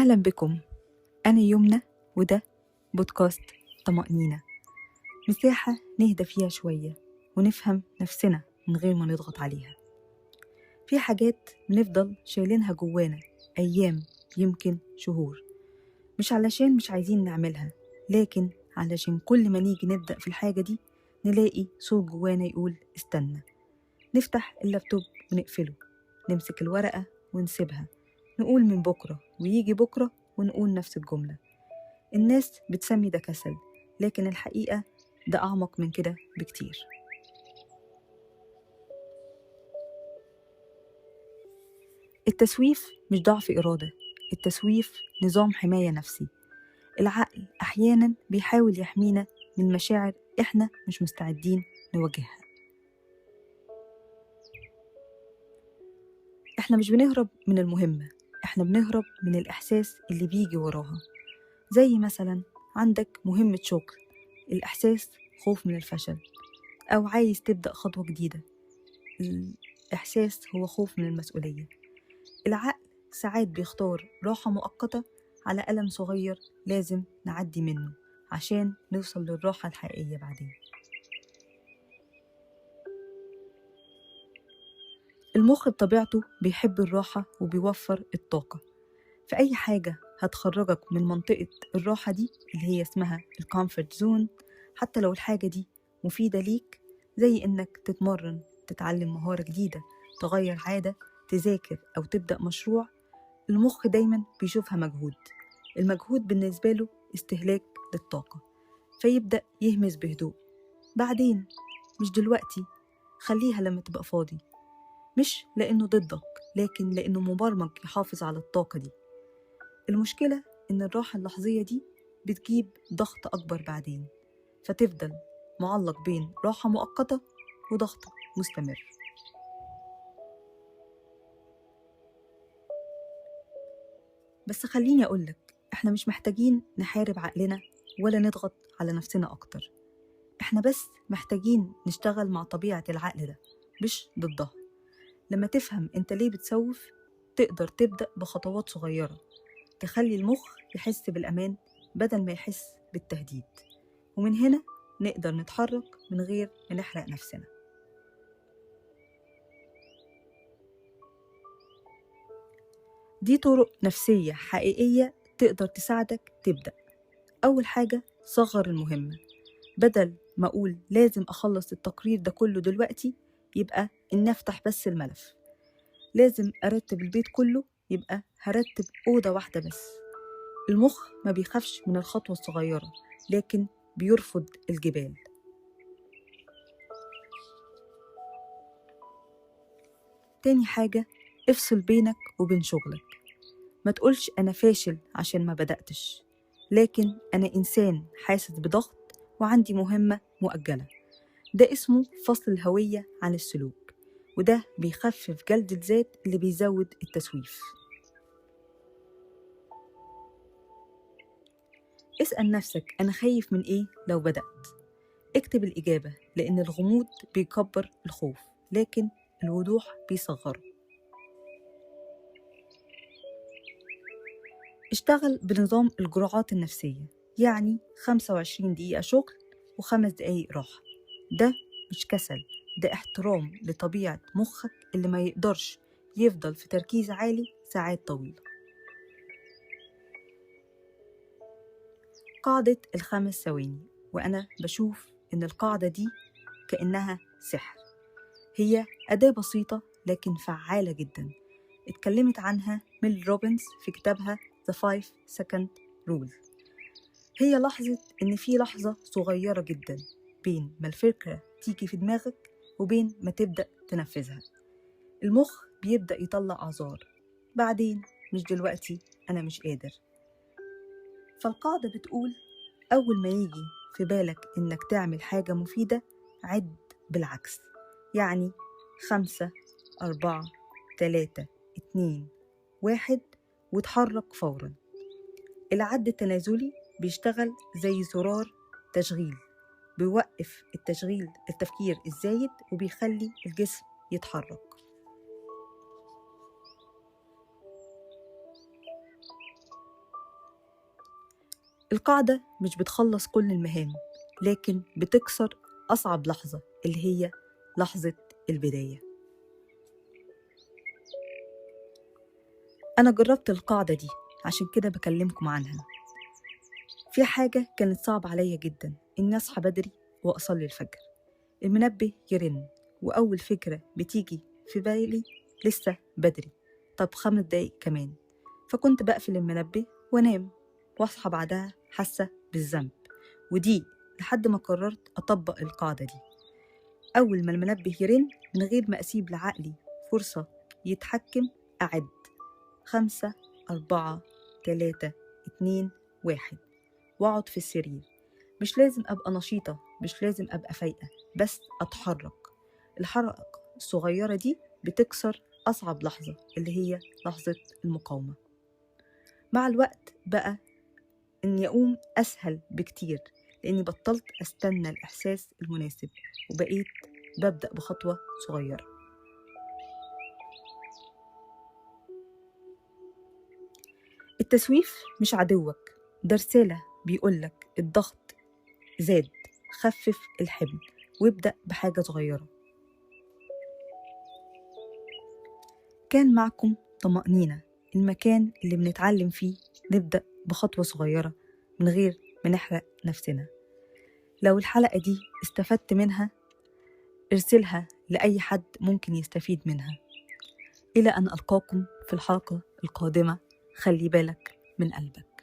أهلا بكم. أنا يمنى وده بودكاست طمأنينة، مساحة نهدى فيها شوية ونفهم نفسنا من غير ما نضغط عليها. في حاجات بنفضل شايلينها جوانا أيام، يمكن شهور، مش علشان مش عايزين نعملها، لكن علشان كل ما نيجي نبدأ في الحاجة دي نلاقي صوت جوانا يقول استنى. نفتح اللابتوب ونقفله، نمسك الورقة ونسيبها، نقول من بكرة، ويجي بكرة ونقول نفس الجملة. الناس بتسمي ده كسل، لكن الحقيقة ده أعمق من كده بكتير. التسويف مش ضعف إرادة، التسويف نظام حماية نفسي. العقل أحيانا بيحاول يحمينا من مشاعر إحنا مش مستعدين نواجهها. إحنا مش بنهرب من المهمة، إحنا بنهرب من الإحساس اللي بيجي وراها. زي مثلا عندك مهمة شغل، الإحساس خوف من الفشل، أو عايز تبدأ خطوة جديدة، الإحساس هو خوف من المسؤولية. العقل ساعات بيختار راحة مؤقتة على ألم صغير لازم نعدي منه عشان نوصل للراحة الحقيقية بعدين. المخ بطبيعته بيحب الراحة وبيوفر الطاقة، فأي حاجة هتخرجك من منطقة الراحة دي اللي هي اسمها الكومفورت زون، حتى لو الحاجة دي مفيدة ليك، زي إنك تتمرن، تتعلم مهارة جديدة، تغير عادة، تذاكر أو تبدأ مشروع، المخ دايما بيشوفها مجهود. المجهود بالنسبة له استهلاك للطاقة، فيبدأ يهمس بهدوء. بعدين، مش دلوقتي، خليها لما تبقى فاضي. مش لأنه ضدك، لكن لأنه مبرمج يحافظ على الطاقة دي. المشكلة إن الراحة اللحظية دي بتجيب ضغط أكبر بعدين، فتفضل معلق بين راحة مؤقتة وضغط مستمر. بس خليني أقولك، إحنا مش محتاجين نحارب عقلنا ولا نضغط على نفسنا أكتر. إحنا بس محتاجين نشتغل مع طبيعة العقل ده، مش ضدها. لما تفهم أنت ليه بتسوف، تقدر تبدأ بخطوات صغيرة تخلي المخ يحس بالأمان بدل ما يحس بالتهديد، ومن هنا نقدر نتحرك من غير ما نحرق نفسنا. دي طرق نفسية حقيقية تقدر تساعدك تبدأ. أول حاجة، صغر المهمة. بدل ما أقول لازم أخلص التقرير ده كله دلوقتي، يبقى إن أفتح بس الملف. لازم أرتب البيت كله، يبقى هرتب أوضة واحدة بس. المخ ما بيخافش من الخطوة الصغيرة، لكن بيرفض الجبال. تاني حاجة، افصل بينك وبين شغلك. ما تقولش أنا فاشل عشان ما بدأتش، لكن أنا إنسان حاسس بضغط وعندي مهمة مؤجلة. ده اسمه فصل الهوية عن السلوك، وده بيخفف جلد الذات اللي بيزود التسويف. اسأل نفسك أنا خايف من إيه لو بدأت؟ اكتب الإجابة، لأن الغموض بيكبر الخوف، لكن الوضوح بيصغره. اشتغل بنظام الجرعات النفسية، يعني 25 دقيقة شغل و5 دقايق راحة. ده مش كسل، ده احترام لطبيعة مخك اللي ما يقدرش يفضل في تركيز عالي ساعات طويلة. قاعدة ال5 ثواني، وأنا بشوف إن القاعدة دي كأنها سحر. هي أداة بسيطة لكن فعالة جدا، اتكلمت عنها ميل روبنز في كتابها The 5 Second Rule. هي لحظة إن في لحظة صغيرة جدا بين ما الفكرة تيجي في دماغك وبين ما تبدأ تنفذها. المخ بيبدأ يطلع أعذار، بعدين، مش دلوقتي، أنا مش قادر. فالقاعدة بتقول أول ما يجي في بالك إنك تعمل حاجة مفيدة، عد بالعكس، يعني 5 4 3 2 1، وتحرك فورا. العد التنازلي بيشتغل زي زرار تشغيل، بيوقف التفكير الزايد وبيخلي الجسم يتحرك. القاعدة مش بتخلص كل المهام، لكن بتكسر أصعب لحظة اللي هي لحظة البداية. أنا جربت القاعدة دي، عشان كده بكلمكم عنها. في حاجة كانت صعبة عليا جدا، إني أصحى بدري وأصلي الفجر. المنبه يرن وأول فكرة بتيجي في بالي لسه بدري، طب 5 دقايق كمان. فكنت بقفل المنبه وأنام وأصحى بعدها حاسة بالذنب، ودي لحد ما قررت أطبق القاعدة دي. أول ما المنبه يرن، من غير ما أسيب لعقلي فرصة يتحكم، أعد 5 4 3 2 1 وأقعد في السرير. مش لازم أبقى نشيطة، مش لازم أبقى فايقة، بس أتحرك. الحركة الصغيرة دي بتكسر أصعب لحظة اللي هي لحظة المقاومة. مع الوقت بقى إني أقوم أسهل بكتير، لأني بطلت أستنى الإحساس المناسب وبقيت ببدأ بخطوة صغيرة. التسويف مش عدوك، ده رسالة بيقولك الضغط زاد، خفف الحمل وابدأ بحاجة صغيرة. كان معكم طمأنينة، المكان اللي بنتعلم فيه نبدأ بخطوة صغيرة من غير ما نحرق نفسنا. لو الحلقة دي استفدت منها، ارسلها لأي حد ممكن يستفيد منها. إلى أن ألقاكم في الحلقة القادمة، خلي بالك من قلبك.